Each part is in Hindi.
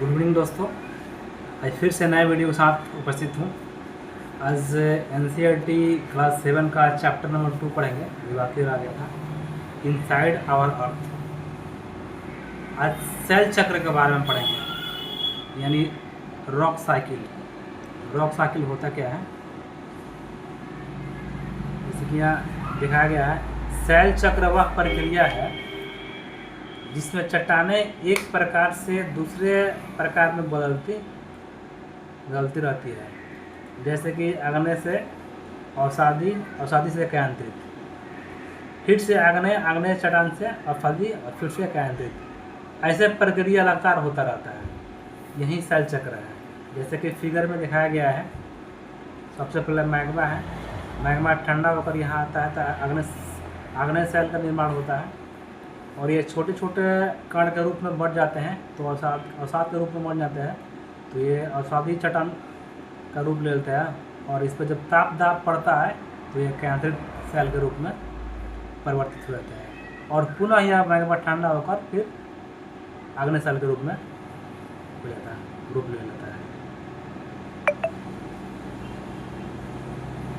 गुड इवनिंग दोस्तों, आज फिर से नए वीडियो के साथ उपस्थित हूँ। आज एनसीईआरटी क्लास 7 का चैप्टर नंबर 2 पढ़ेंगे, जो बाकी रह गया था, इनसाइड आवर अर्थ। आज सेल चक्र के बारे में पढ़ेंगे, यानी रॉक साइकिल। रॉक साइकिल होता क्या है, जैसे कि यहाँ दिखाया गया है। सेल चक्र वह प्रक्रिया है जिसमें चट्टानें एक प्रकार से दूसरे प्रकार में बदलती रहती है, जैसे कि आग्नेय से अवसादी से केंद्रित, फिर से आग्नेय चट्टान से अवसादी और फिर से केंद्रित। ऐसे प्रक्रिया लगातार होता रहता है, यही सेल चक्र है। जैसे कि फिगर में दिखाया गया है। सबसे पहले मैग्मा है। मैग्मा ठंडा होकर यहाँ आता है तो आग्नेय सेल का निर्माण होता है, और ये छोटे छोटे कण के रूप में बढ़ जाते हैं, तो अवसाद के रूप में बढ़ जाते हैं, तो ये अवसादी चट्टान का रूप ले लेता है। और इस पर जब ताप दाब पड़ता है तो ये केंद्रित सेल के रूप में परिवर्तित हो जाता है, और पुनः यह मैग्मा ठंडा होकर फिर आग्नेय सेल के रूप में हो जाता है, रूप ले लेता है।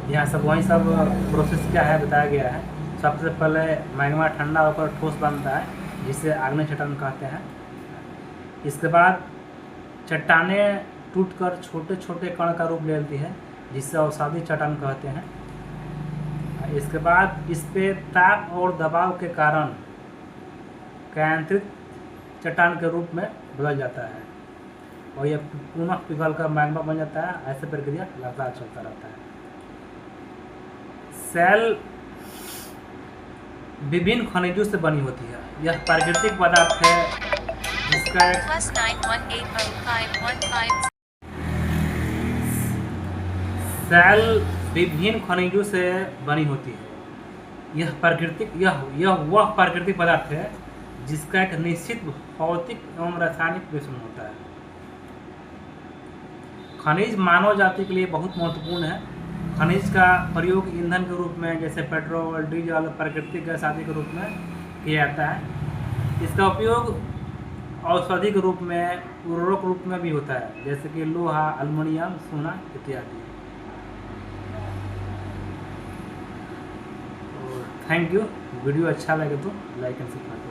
यहाँ सब वही सब प्रोसेस क्या है बताया गया है। सबसे पहले मैग्मा ठंडा होकर ठोस बनता है, जिसे आग्नेय चट्टान कहते हैं। इसके बाद चट्टानें टूटकर छोटे छोटे कण का रूप ले लेती है, जिसे अवसादी चट्टान कहते हैं। इसके बाद इस पे ताप और दबाव के कारण केंद्रित चट्टान के रूप में बदल जाता है, और यह पुनः पिघल कर मैग्मा बन जाता है। ऐसे प्रक्रिया लगातार चलता रहता है। सेल विभिन्न खनिजों से बनी होती है। यह प्राकृतिक पदार्थ है जिसका सेल विभिन्न खनिजों से बनी होती है। यह वह प्राकृतिक पदार्थ है जिसका एक निश्चित भौतिक एवं रासायनिक मिश्रण होता है। खनिज मानव जाति के लिए बहुत महत्वपूर्ण है। खनिज का प्रयोग ईंधन के रूप में, जैसे पेट्रोल, डीजल, प्राकृतिक गैस आदि के रूप में किया जाता है। इसका उपयोग औषधि के रूप में, उर्वरक रूप में भी होता है, जैसे कि लोहा, एल्युमिनियम, सोना इत्यादि। Thank you. वीडियो अच्छा लगे तो लाइक एंड सब्सक्राइब।